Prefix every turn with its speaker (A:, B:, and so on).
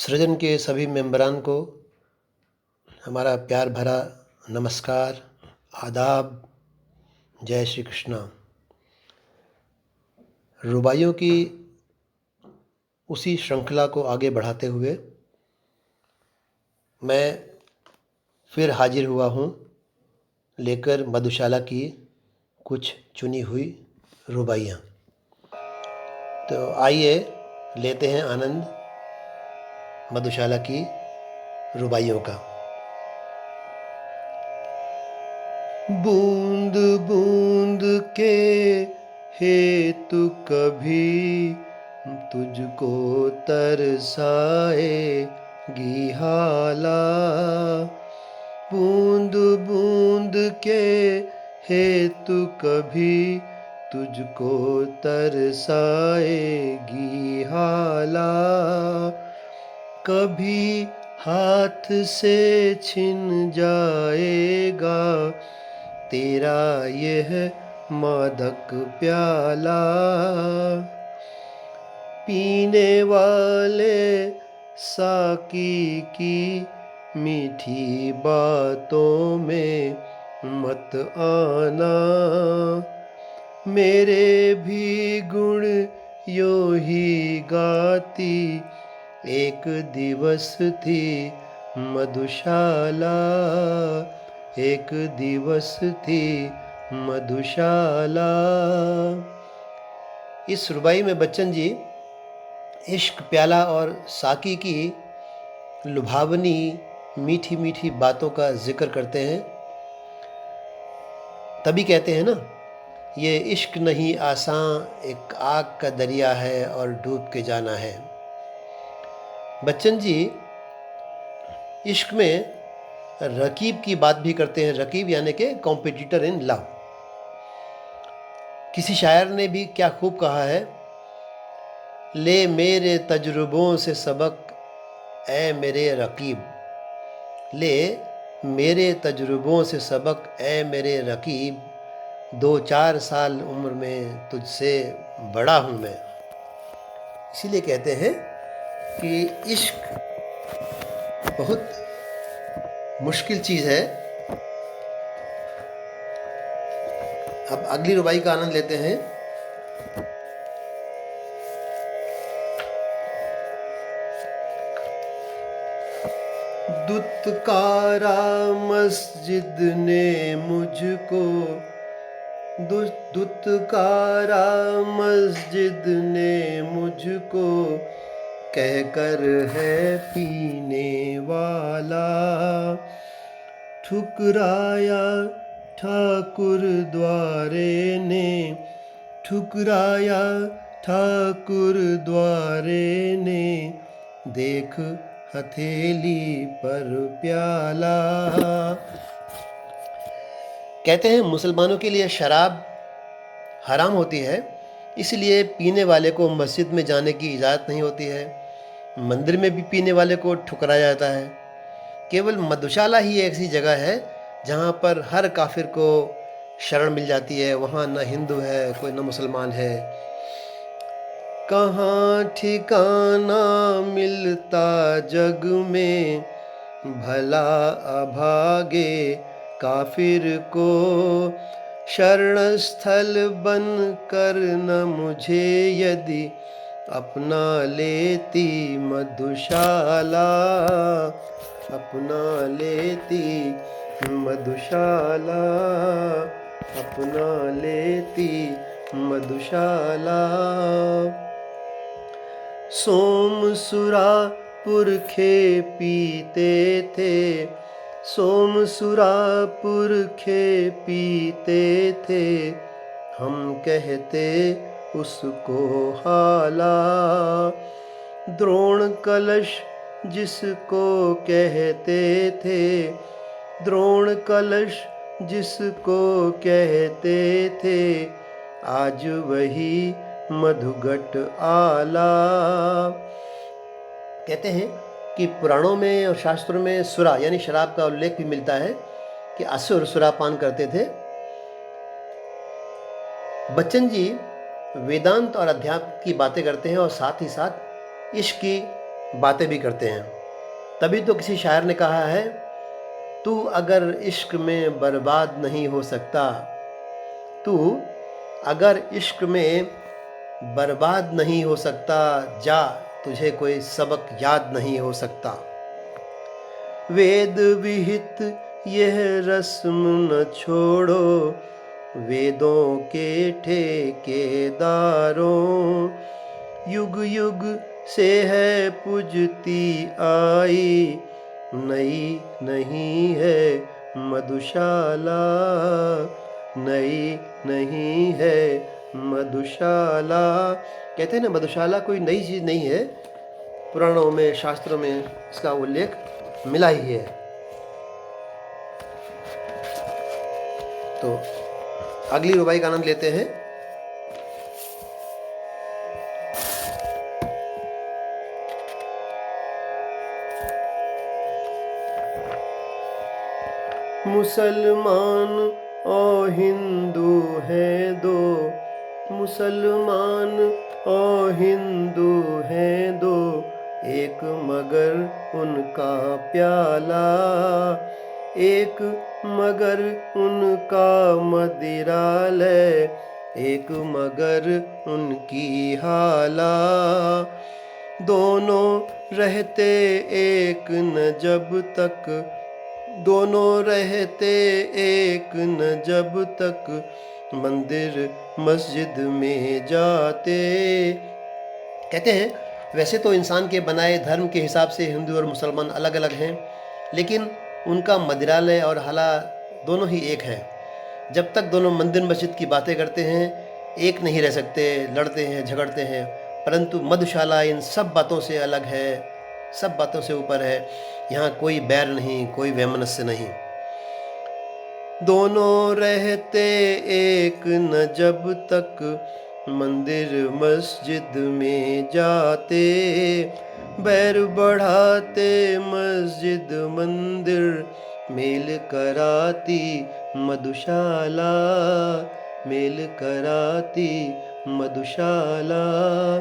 A: सृजन के सभी मेंबरान को हमारा प्यार भरा नमस्कार, आदाब, जय श्री कृष्णा। रुबाइयों की उसी श्रृंखला को आगे बढ़ाते हुए मैं फिर हाजिर हुआ हूँ लेकर मधुशाला की कुछ चुनी हुई रुबाइयाँ। तो आइए लेते हैं आनंद मधुशाला की रुबाइयों का। बूंद बूंद के हेतु कभी तुझको तरसाएगी हाला। बूंद बूंद के हेतु कभी तुझको तरसाएगी हाला। कभी हाथ से छिन जाएगा तेरा यह मादक प्याला। पीने वाले साकी की मीठी बातों में मत आना। मेरे भी गुण यूं ही गाती एक दिवस थी मधुशाला। एक दिवस थी मधुशाला। इस रुबाई में बच्चन जी इश्क, प्याला और साकी की लुभावनी मीठी मीठी बातों का जिक्र करते हैं। तभी कहते हैं ना, ये इश्क नहीं आसान, एक आग का दरिया है और डूब के जाना है। बच्चन जी इश्क में रकीब की बात भी करते हैं। रकीब यानी कि कॉम्पिटिटर इन लव। किसी शायर ने भी क्या खूब कहा है, ले मेरे तजुर्बों से सबक ऐ मेरे रकीब। ले मेरे तजुर्बों से सबक ऐ मेरे रकीब। 2-4 साल उम्र में तुझसे बड़ा हूँ मैं। इसीलिए कहते हैं कि इश्क बहुत मुश्किल चीज़ है। अब अगली रुबाई का आनंद लेते हैं। दुत्कारा मस्जिद ने मुझको, दुत्कारा मस्जिद ने मुझको कहकर है पीने वाला। ठुकराया ठाकुर द्वारे ने, ठुकराया ठाकुर द्वारे ने, देख हथेली पर प्याला। कहते हैं मुसलमानों के लिए शराब हराम होती है, इसलिए पीने वाले को मस्जिद में जाने की इजाज़त नहीं होती है। मंदिर में भी पीने वाले को ठुकराया जाता है। केवल मधुशाला ही एक ऐसी जगह है जहाँ पर हर काफिर को शरण मिल जाती है। वहाँ न हिंदू है कोई, न मुसलमान है। कहाँ ठिकाना मिलता जग में भला अभागे काफिर को। शरण स्थल बन कर न मुझे यदि अपना लेती मधुशाला। अपना लेती मधुशाला। अपना लेती मधुशाला। सोमसुरा पुरखे पीते थे, सोमसुरा पुरखे पीते थे, हम कहते उसको हाला। द्रोण कलश जिसको कहते थे, द्रोण कलश जिसको कहते थे, आज वही मधुघट आला। कहते हैं कि पुराणों में और शास्त्रों में सुरा यानी शराब का उल्लेख भी मिलता है कि असुर सुरापान करते थे। बच्चन जी वेदांत और अध्यात्म की बातें करते हैं और साथ ही साथ इश्क की बातें भी करते हैं। तभी तो किसी शायर ने कहा है, तू अगर इश्क में बर्बाद नहीं हो सकता, तू अगर इश्क में बर्बाद नहीं हो सकता, जा तुझे कोई सबक याद नहीं हो सकता। वेद विहित यह रस्म न छोड़ो, वेदों के ठेकेदारों, युग युग से है पूजती आई, नई नहीं है मधुशाला, नई नहीं है मधुशाला। कहते हैं ना, मधुशाला कोई नई चीज़ नहीं है, पुराणों में शास्त्रों में इसका उल्लेख मिला ही है। तो अगली रुबाई का आनंद लेते हैं। मुसलमान और हिंदू हैं दो, मुसलमान और हिंदू हैं दो, एक मगर उनका प्याला, एक मगर उनका मदिरालय, एक मगर उनकी हाला। दोनों रहते एक न जब तक, दोनों रहते एक न जब तक, मंदिर मस्जिद में जाते। कहते हैं, वैसे तो इंसान के बनाए धर्म के हिसाब से हिंदू और मुसलमान अलग अलग हैं, लेकिन उनका मदिरालय और हला दोनों ही एक हैं। जब तक दोनों मंदिर मस्जिद की बातें करते हैं, एक नहीं रह सकते, लड़ते हैं, झगड़ते हैं। परंतु मधुशाला इन सब बातों से अलग है, सब बातों से ऊपर है। यहाँ कोई बैर नहीं, कोई वैमनस्य नहीं। दोनों रहते एक न जब तक, मंदिर मस्जिद में जाते, बैर बढ़ाते मस्जिद मंदिर, मेल कराती मधुशाला, मेल कराती मधुशाला।